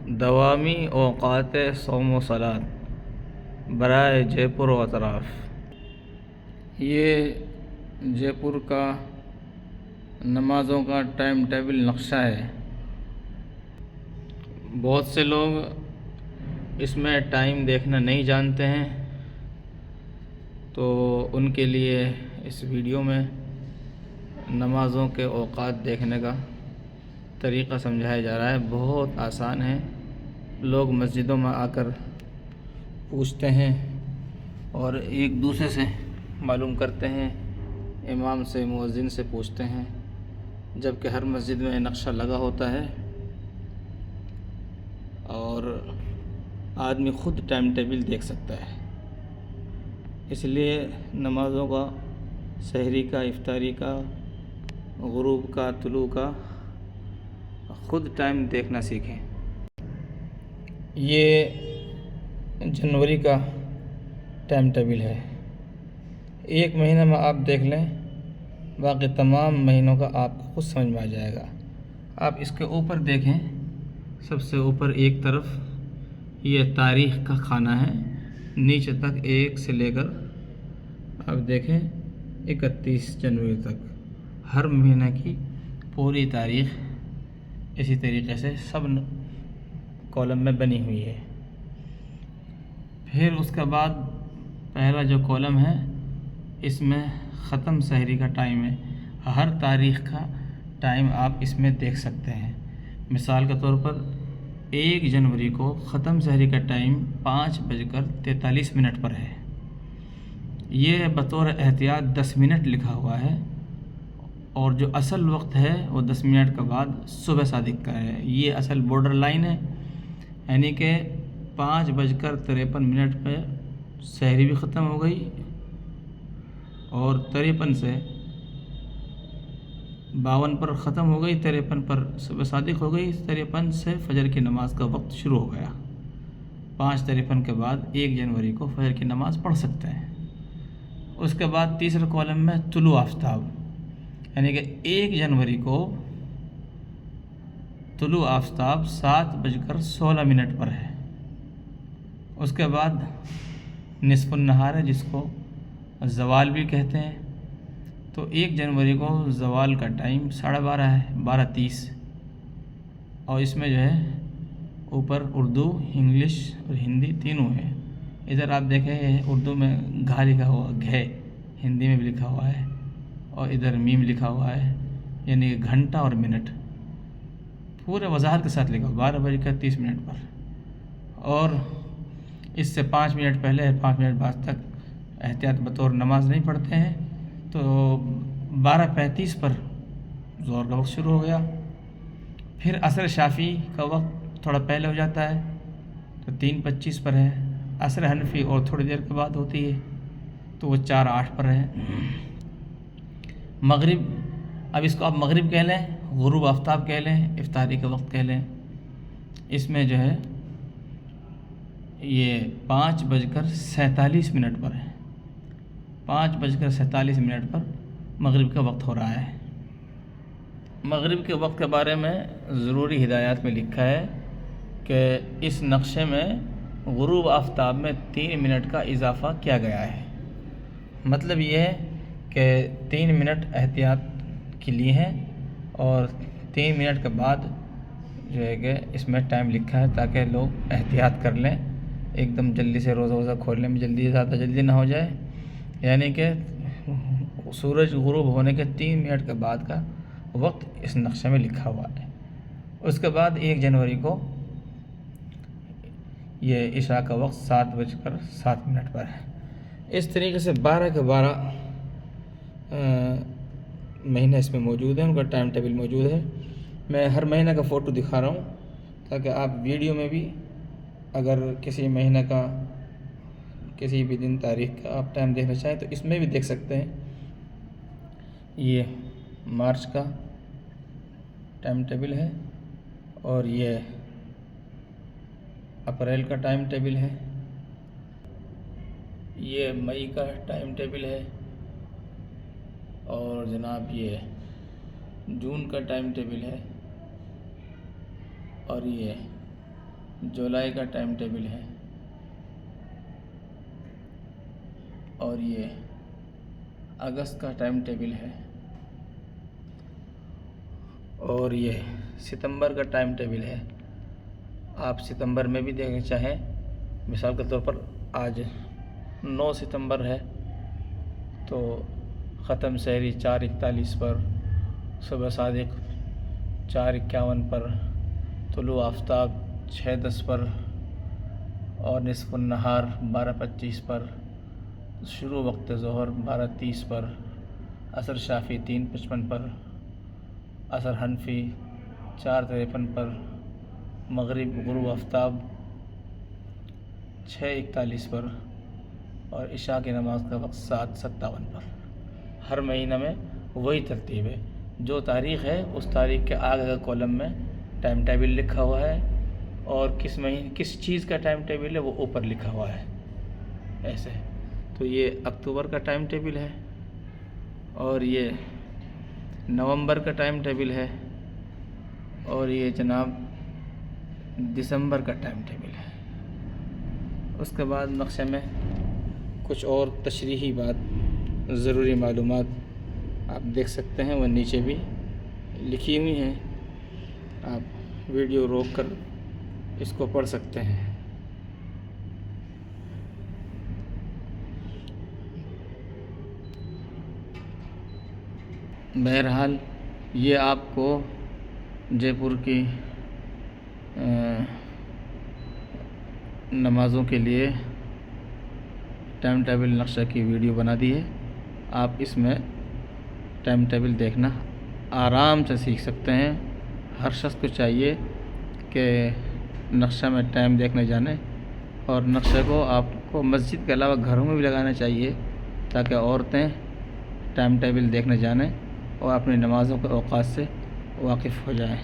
دوامی اوقات صوم و صلات برائے جے پور و اطراف۔ یہ جے پور کا نمازوں کا ٹائم ٹیبل نقشہ ہے۔ بہت سے لوگ اس میں ٹائم دیکھنا نہیں جانتے ہیں، تو ان کے لیے اس ویڈیو میں نمازوں کے اوقات دیکھنے کا طریقہ سمجھایا جا رہا ہے۔ بہت آسان ہے۔ لوگ مسجدوں میں آ کر پوچھتے ہیں اور ایک دوسرے سے معلوم کرتے ہیں، امام سے، مؤذن سے پوچھتے ہیں، جبکہ ہر مسجد میں نقشہ لگا ہوتا ہے اور آدمی خود ٹائم ٹیبل دیکھ سکتا ہے۔ اس لیے نمازوں کا، سحری کا، افطاری کا، غروب کا، طلوع کا خود ٹائم دیکھنا سیکھیں۔ یہ جنوری کا ٹائم ٹیبل ہے۔ ایک مہینہ میں آپ دیکھ لیں، باقی تمام مہینوں کا آپ کو خود سمجھ میں آ جائے گا۔ آپ اس کے اوپر دیکھیں، سب سے اوپر ایک طرف یہ تاریخ کا خانہ ہے، نیچے تک 1 سے لے کر آپ دیکھیں 31 جنوری تک ہر مہینہ کی پوری تاریخ اسی طریقے سے سب کالم میں بنی ہوئی ہے۔ پھر اس کے بعد پہلا جو کالم ہے، اس میں ختم سحری کا ٹائم ہے۔ ہر تاریخ کا ٹائم آپ اس میں دیکھ سکتے ہیں۔ مثال کے طور پر 1 جنوری کو ختم سحری کا ٹائم 5:43 پر ہے۔ یہ بطور احتیاط 10 منٹ لکھا ہوا ہے، اور جو اصل وقت ہے وہ 10 منٹ کے بعد صبح صادق کا ہے۔ یہ اصل بارڈر لائن ہے، یعنی کہ 5:53 پہ سحری بھی ختم ہو گئی، اور 53 سے 52 پر ختم ہو گئی، 53 پر صبح صادق ہو گئی، 53 سے فجر کی نماز کا وقت شروع ہو گیا۔ 5:53 کے بعد 1 جنوری کو فجر کی نماز پڑھ سکتے ہیں۔ اس کے بعد تیسرے کالم میں طلوع آفتاب، یعنی کہ 1 جنوری کو طلوع آفتاب 7:16 پر ہے۔ اس کے بعد نصف النہار ہے، جس کو زوال بھی کہتے ہیں، تو 1 جنوری کو زوال کا ٹائم 12:30 ہے، 12:30، اور اس میں جو ہے اوپر اردو، انگلش اور ہندی تینوں ہے۔ ادھر آپ دیکھیں، اردو میں گھا لکھا ہوا، گھے، ہندی میں بھی لکھا ہوا ہے، اور ادھر میم لکھا ہوا ہے، یعنی کہ گھنٹہ اور منٹ پورے وضاحت کے ساتھ لکھا ہوا 12:30 پر۔ اور اس سے 5 منٹ پہلے، 5 منٹ بعد تک احتیاط بطور نماز نہیں پڑھتے ہیں، تو 12:35 پر ظہر کا وقت شروع ہو گیا۔ پھر عصر شافعی کا وقت تھوڑا پہلے ہو جاتا ہے، تو 3:25 پر ہے۔ عصر حنفی اور تھوڑی دیر کے بعد ہوتی ہے، تو وہ 4:08 پر ہے۔ مغرب، اب اس کو آپ مغرب کہہ لیں، غروب آفتاب کہہ لیں، افطاری کا وقت کہہ لیں، اس میں جو ہے یہ 5:47 پر ہے۔ 5:47 پر مغرب کا وقت ہو رہا ہے۔ مغرب کے وقت کے بارے میں ضروری ہدایات میں لکھا ہے کہ اس نقشے میں غروب آفتاب میں 3 منٹ کا اضافہ کیا گیا ہے۔ مطلب یہ ہے کہ 3 منٹ احتیاط کے لیے ہیں، اور 3 منٹ کے بعد جو ہے کہ اس میں ٹائم لکھا ہے، تاکہ لوگ احتیاط کر لیں، ایک دم جلدی سے روزہ کھولنے میں زیادہ جلدی نہ ہو جائے۔ یعنی کہ سورج غروب ہونے کے 3 منٹ کے بعد کا وقت اس نقشے میں لکھا ہوا ہے۔ اس کے بعد 1 جنوری کو یہ عشاء کا وقت 7:07 پر ہے۔ اس طریقے سے 12 کے 12 مہینہ اس میں موجود ہے، ان کا ٹائم ٹیبل موجود ہے۔ میں ہر مہینہ کا فوٹو دکھا رہا ہوں، تاکہ آپ ویڈیو میں بھی اگر کسی مہینہ کا، کسی بھی دن تاریخ کا آپ ٹائم دیکھنا چاہیں تو اس میں بھی دیکھ سکتے ہیں۔ یہ مارچ کا ٹائم ٹیبل ہے، اور یہ اپریل کا ٹائم ٹیبل ہے، یہ مئی کا ٹائم ٹیبل ہے، اور جناب یہ جون کا ٹائم ٹیبل ہے، اور یہ جولائی کا ٹائم ٹیبل ہے، اور یہ اگست کا ٹائم ٹیبل ہے، اور یہ ستمبر کا ٹائم ٹیبل ہے۔ آپ ستمبر میں بھی دیکھنا چاہیں، مثال کے طور پر آج 9 ستمبر ہے تو ختم سحری 4:41 پر، صبح صادق 4:51 پر، طلوع آفتاب 6:10 پر، اور نصف النہار 12:25 پر، شروع وقت ظہر 12:30 پر، عصر شافی 3:55 پر، عصر حنفی 4:53 پر، مغرب غروب آفتاب 6:41 پر، اور عشاء کی نماز کا وقت 7:57 پر۔ ہر مہینہ میں وہی ترتیب ہے، جو تاریخ ہے اس تاریخ کے آگے کا کالم میں ٹائم ٹیبل لکھا ہوا ہے، اور کس چیز کا ٹائم ٹیبل ہے وہ اوپر لکھا ہوا ہے ایسے۔ تو یہ اکتوبر کا ٹائم ٹیبل ہے، اور یہ نومبر کا ٹائم ٹیبل ہے، اور یہ جناب دسمبر کا ٹائم ٹیبل ہے۔ اس کے بعد نقشے میں کچھ اور تشریحی بات، ضروری معلومات آپ دیکھ سکتے ہیں، وہ نیچے بھی لکھی ہوئی ہیں، آپ ویڈیو روک کر اس کو پڑھ سکتے ہیں۔ بہرحال یہ آپ کو جے پور کی نمازوں کے لیے ٹائم ٹیبل نقشہ کی ویڈیو بنا دی ہے۔ آپ اس میں ٹائم ٹیبل دیکھنا آرام سے سیکھ سکتے ہیں۔ ہر شخص کو چاہیے کہ نقشہ میں ٹائم دیکھنے جانے، اور نقشے کو آپ کو مسجد کے علاوہ گھروں میں بھی لگانا چاہیے، تاکہ عورتیں ٹائم ٹیبل دیکھنے جانیں اور اپنی نمازوں کے اوقات سے واقف ہو جائیں۔